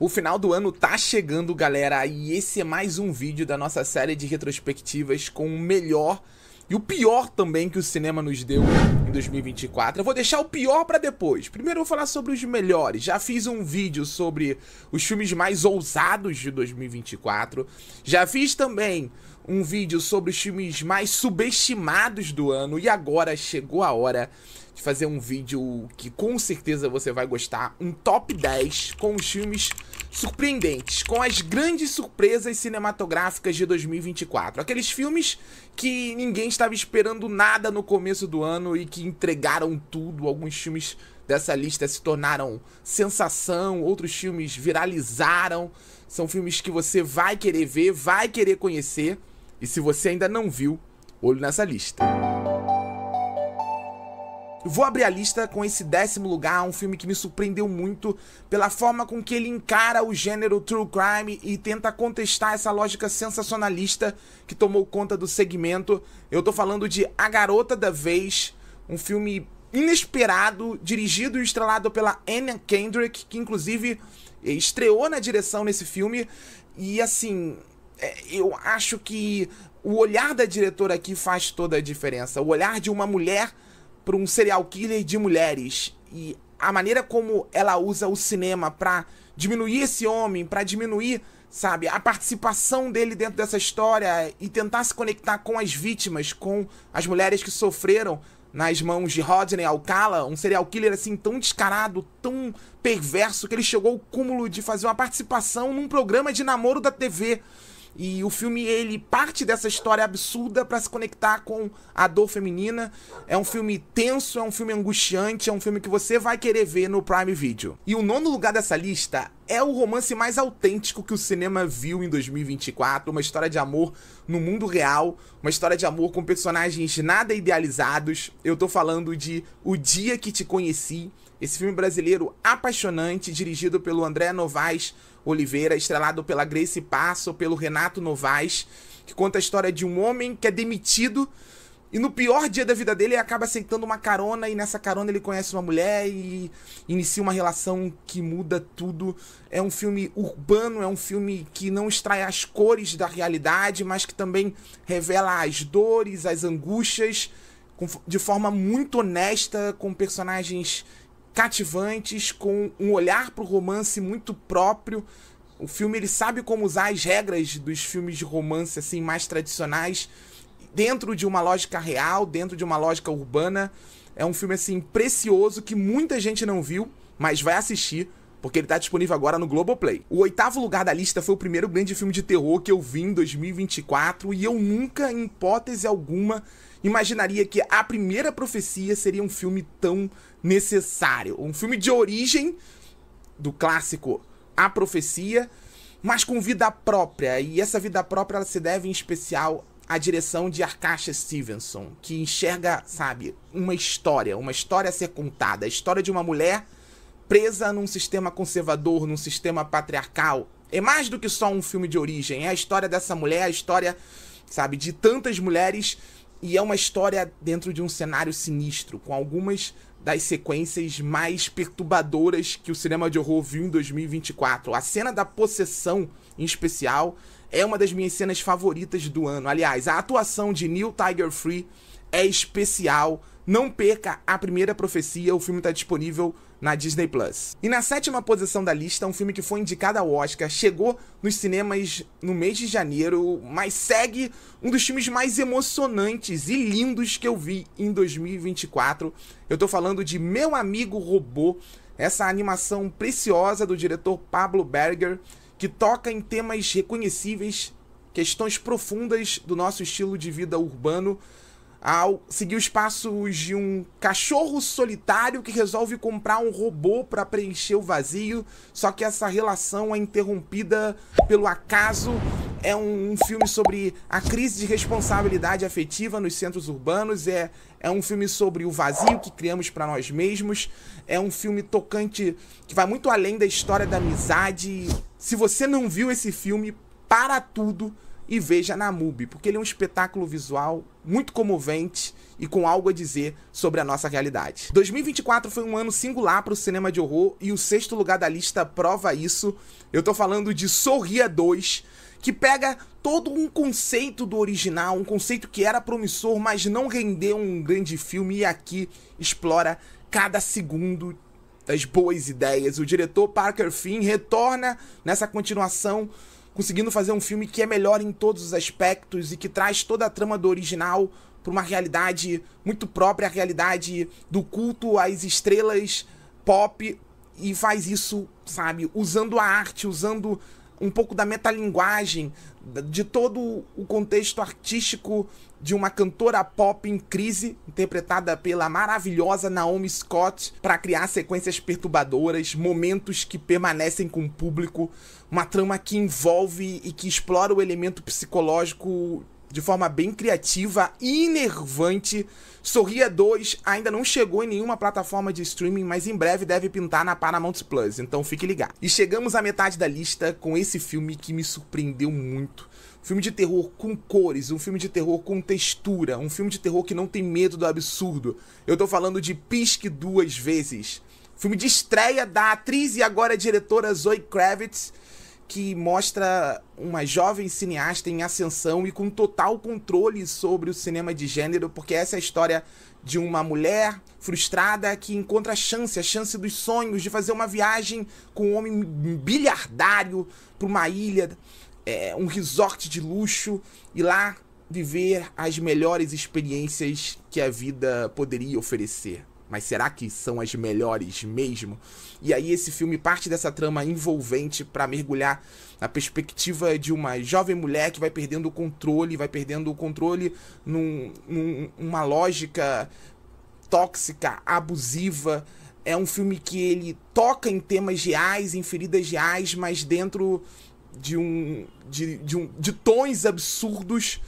O final do ano tá chegando, galera, e esse é mais um vídeo da nossa série de retrospectivas com o melhor e o pior também que o cinema nos deu em 2024. Eu vou deixar o pior pra depois. Primeiro eu vou falar sobre os melhores. Já fiz um vídeo sobre os filmes mais ousados de 2024. Já fiz também um vídeo sobre os filmes mais subestimados do ano. E agora chegou a hora de fazer um vídeo que com certeza você vai gostar. Um top 10 com os filmes surpreendentes, com as grandes surpresas cinematográficas de 2024. Aqueles filmes que ninguém estava esperando nada no começo do ano e que entregaram tudo. Alguns filmes dessa lista se tornaram sensação, outros filmes viralizaram. São filmes que você vai querer ver, vai querer conhecer. E se você ainda não viu, olho nessa lista. Vou abrir a lista com esse 10º lugar, um filme que me surpreendeu muito pela forma com que ele encara o gênero true crime e tenta contestar essa lógica sensacionalista que tomou conta do segmento. Eu tô falando de A Garota da Vez, um filme inesperado, dirigido e estrelado pela Anna Kendrick, que inclusive estreou na direção nesse filme. E assim, eu acho que o olhar da diretora aqui faz toda a diferença. O olhar de uma mulher para um serial killer de mulheres e a maneira como ela usa o cinema para diminuir esse homem, para diminuir, sabe, a participação dele dentro dessa história e tentar se conectar com as vítimas, com as mulheres que sofreram nas mãos de Rodney Alcala, um serial killer assim tão descarado, tão perverso que ele chegou ao cúmulo de fazer uma participação num programa de namoro da TV. E o filme, ele parte dessa história absurda pra se conectar com a dor feminina. É um filme tenso, é um filme angustiante, é um filme que você vai querer ver no Prime Video. E o 9º lugar dessa lista é o romance mais autêntico que o cinema viu em 2024. Uma história de amor no mundo real, uma história de amor com personagens nada idealizados. Eu tô falando de O Dia Que Te Conheci. Esse filme brasileiro apaixonante, dirigido pelo André Novaes Oliveira, estrelado pela Grace Passo, pelo Renato Novaes, que conta a história de um homem que é demitido e no pior dia da vida dele ele acaba aceitando uma carona e nessa carona ele conhece uma mulher e inicia uma relação que muda tudo. É um filme urbano, é um filme que não extrai as cores da realidade, mas que também revela as dores, as angústias, de forma muito honesta, com personagens cativantes, com um olhar pro romance muito próprio. O filme, ele sabe como usar as regras dos filmes de romance assim mais tradicionais dentro de uma lógica real, dentro de uma lógica urbana. É um filme assim precioso que muita gente não viu, mas vai assistir porque ele tá disponível agora no Globoplay. O 8º lugar da lista foi o primeiro grande filme de terror que eu vi em 2024 e eu nunca, em hipótese alguma, imaginaria que A Primeira Profecia seria um filme tão necessário. Um filme de origem do clássico A Profecia, mas com vida própria. E essa vida própria ela se deve em especial à direção de Arcacha Stevenson, que enxerga, sabe, uma história a ser contada. A história de uma mulher presa num sistema conservador, num sistema patriarcal. É mais do que só um filme de origem. É a história dessa mulher, a história, sabe, de tantas mulheres. E é uma história dentro de um cenário sinistro, com algumas das sequências mais perturbadoras que o cinema de horror viu em 2024. A cena da possessão, em especial, é uma das minhas cenas favoritas do ano. Aliás, a atuação de Neil Tiger Free é especial. Não perca A Primeira Profecia, o filme está disponível na Disney+. E na 7ª posição da lista, um filme que foi indicado ao Oscar, chegou nos cinemas no mês de janeiro, mas segue um dos filmes mais emocionantes e lindos que eu vi em 2024. Eu tô falando de Meu Amigo Robô, essa animação preciosa do diretor Pablo Berger, que toca em temas reconhecíveis, questões profundas do nosso estilo de vida urbano, ao seguir os passos de um cachorro solitário que resolve comprar um robô para preencher o vazio, só que essa relação é interrompida pelo acaso. É um filme sobre a crise de responsabilidade afetiva nos centros urbanos, é um filme sobre o vazio que criamos para nós mesmos, é um filme tocante que vai muito além da história da amizade. Se você não viu esse filme, para tudo e veja na MUBI, porque ele é um espetáculo visual muito comovente e com algo a dizer sobre a nossa realidade. 2024 foi um ano singular para o cinema de horror e o 6º lugar da lista prova isso. Eu tô falando de Sorria 2, que pega todo um conceito do original, um conceito que era promissor, mas não rendeu um grande filme, e aqui explora cada segundo das boas ideias. O diretor Parker Finn retorna nessa continuação, conseguindo fazer um filme que é melhor em todos os aspectos e que traz toda a trama do original para uma realidade muito própria, a realidade do culto às estrelas pop, e faz isso, sabe, usando a arte, usando um pouco da metalinguagem, de todo o contexto artístico de uma cantora pop em crise, interpretada pela maravilhosa Naomi Scott, para criar sequências perturbadoras, momentos que permanecem com o público, uma trama que envolve e que explora o elemento psicológico de forma bem criativa e enervante. Sorria 2 ainda não chegou em nenhuma plataforma de streaming, mas em breve deve pintar na Paramount Plus, então fique ligado. E chegamos à metade da lista com esse filme que me surpreendeu muito. Um filme de terror com cores, um filme de terror com textura, um filme de terror que não tem medo do absurdo. Eu tô falando de Pisque Duas Vezes. Filme de estreia da atriz e agora diretora Zoe Kravitz, que mostra uma jovem cineasta em ascensão e com total controle sobre o cinema de gênero, porque essa é a história de uma mulher frustrada que encontra a chance dos sonhos de fazer uma viagem com um homem bilhardário para uma ilha, um resort de luxo, e lá viver as melhores experiências que a vida poderia oferecer. Mas será que são as melhores mesmo? E aí esse filme parte dessa trama envolvente para mergulhar na perspectiva de uma jovem mulher que vai perdendo o controle numa lógica tóxica, abusiva. É um filme que ele toca em temas reais, em feridas reais, mas dentro de tons absurdos,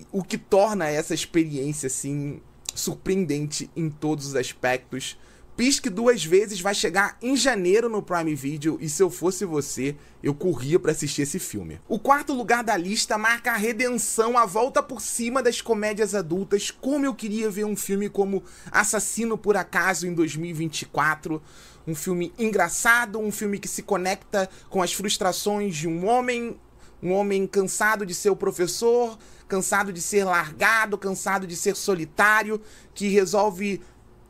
o que torna essa experiência assim surpreendente em todos os aspectos. Pisque Duas Vezes vai chegar em janeiro no Prime Video, e se eu fosse você, eu corria pra assistir esse filme. O 4º lugar da lista marca a redenção, a volta por cima das comédias adultas. Como eu queria ver um filme como Assassino por Acaso em 2024. Um filme engraçado, um filme que se conecta com as frustrações de um homem cansado de ser o professor, cansado de ser largado, cansado de ser solitário, que resolve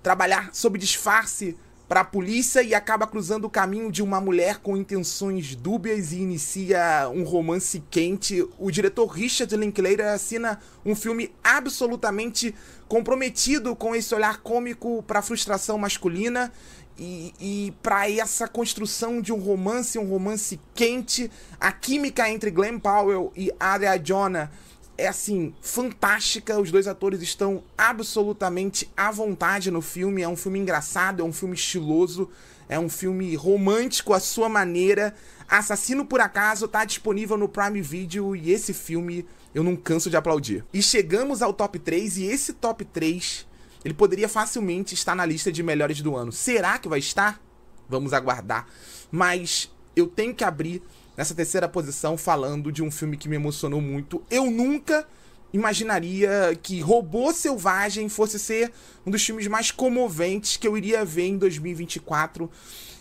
trabalhar sob disfarce para a polícia e acaba cruzando o caminho de uma mulher com intenções dúbias e inicia um romance quente. O diretor Richard Linklater assina um filme absolutamente comprometido com esse olhar cômico para a frustração masculina e para essa construção de um romance quente. A química entre Glenn Powell e Adria Arjona é assim, fantástica. Os dois atores estão absolutamente à vontade no filme. É um filme engraçado, é um filme estiloso, é um filme romântico à sua maneira. Assassino por Acaso tá disponível no Prime Video, e esse filme eu não canso de aplaudir. E chegamos ao top 3, e esse top 3 ele poderia facilmente estar na lista de melhores do ano. Será que vai estar? Vamos aguardar. Mas eu tenho que abrir nessa terceira posição falando de um filme que me emocionou muito. Eu nunca imaginaria que Robô Selvagem fosse ser um dos filmes mais comoventes que eu iria ver em 2024.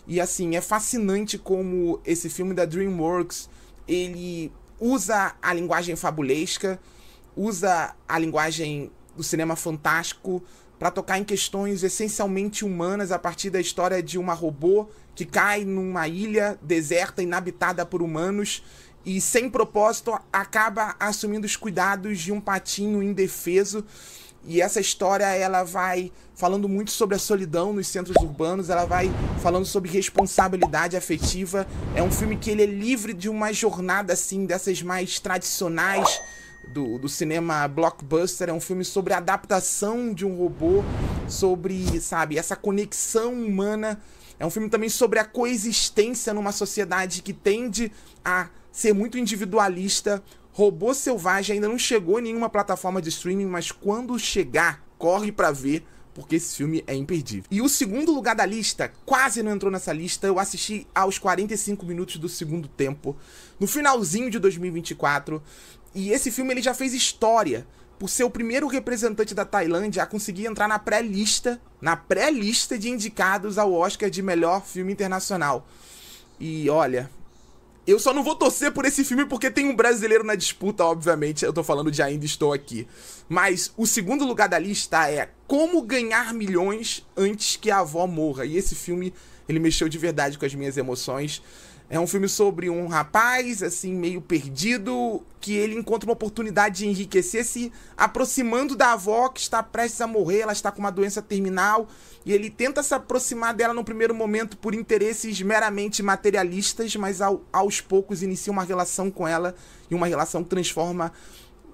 E assim, é fascinante como esse filme da DreamWorks, ele usa a linguagem fabulesca, usa a linguagem do cinema fantástico para tocar em questões essencialmente humanas a partir da história de uma robô que cai numa ilha deserta, inabitada por humanos, e sem propósito acaba assumindo os cuidados de um patinho indefeso. E essa história, ela vai falando muito sobre a solidão nos centros urbanos, ela vai falando sobre responsabilidade afetiva. É um filme que ele é livre de uma jornada assim, dessas mais tradicionais do cinema blockbuster. É um filme sobre a adaptação de um robô, sobre, sabe, essa conexão humana. É um filme também sobre a coexistência numa sociedade que tende a ser muito individualista. Robô Selvagem ainda não chegou em nenhuma plataforma de streaming, mas quando chegar, corre pra ver, porque esse filme é imperdível. E o segundo lugar da lista quase não entrou nessa lista, eu assisti aos 45 minutos do segundo tempo, no finalzinho de 2024, e esse filme ele já fez história por ser o primeiro representante da Tailândia a conseguir entrar na pré-lista de indicados ao Oscar de melhor filme internacional. E olha, eu só não vou torcer por esse filme porque tem um brasileiro na disputa, obviamente. Eu tô falando de Ainda Estou Aqui. Mas o segundo lugar da lista é Como Ganhar Milhões Antes que a Avó Morra. E esse filme, ele mexeu de verdade com as minhas emoções. É um filme sobre um rapaz, assim, meio perdido, que ele encontra uma oportunidade de enriquecer se aproximando da avó que está prestes a morrer. Ela está com uma doença terminal e ele tenta se aproximar dela no primeiro momento por interesses meramente materialistas, mas aos poucos inicia uma relação com ela e uma relação que transforma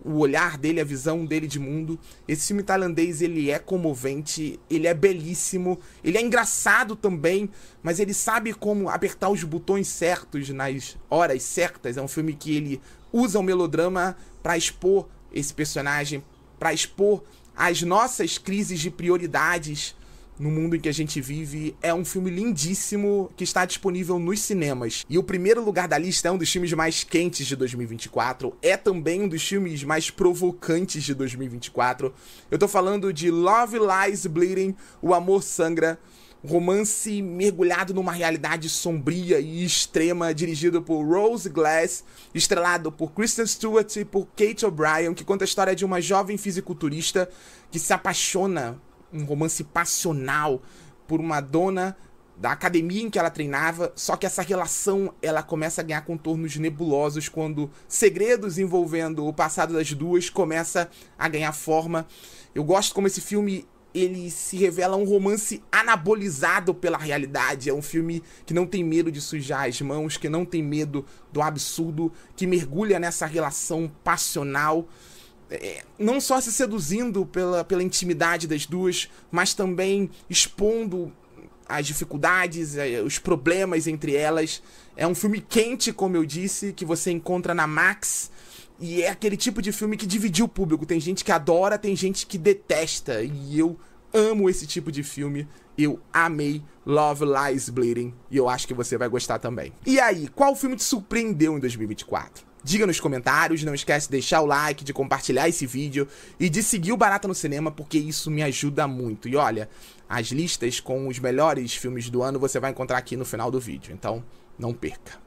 o olhar dele, a visão dele de mundo. Esse filme tailandês, ele é comovente, ele é belíssimo, ele é engraçado também, mas ele sabe como apertar os botões certos nas horas certas. É um filme que ele usa o melodrama para expor esse personagem, para expor as nossas crises de prioridades no mundo em que a gente vive. É um filme lindíssimo que está disponível nos cinemas. E o primeiro lugar da lista é um dos filmes mais quentes de 2024. É também um dos filmes mais provocantes de 2024. Eu tô falando de Love Lies Bleeding, O Amor Sangra. Romance mergulhado numa realidade sombria e extrema, dirigido por Rose Glass, estrelado por Kristen Stewart e por Kate O'Brien, que conta a história de uma jovem fisiculturista que se apaixona, um romance passional, por uma dona da academia em que ela treinava, só que essa relação ela começa a ganhar contornos nebulosos quando segredos envolvendo o passado das duas começa a ganhar forma. Eu gosto como esse filme ele se revela um romance anabolizado pela realidade. É um filme que não tem medo de sujar as mãos, que não tem medo do absurdo, que mergulha nessa relação passional, não só se seduzindo pela intimidade das duas, mas também expondo as dificuldades, os problemas entre elas. É um filme quente, como eu disse, que você encontra na Max, e é aquele tipo de filme que dividiu o público. Tem gente que adora, tem gente que detesta, e eu amo esse tipo de filme. Eu amei Love Lies Bleeding, e eu acho que você vai gostar também. E aí, qual filme te surpreendeu em 2024? Diga nos comentários, não esquece de deixar o like, de compartilhar esse vídeo e de seguir o Barata no Cinema, porque isso me ajuda muito. E olha, as listas com os melhores filmes do ano você vai encontrar aqui no final do vídeo, então não perca.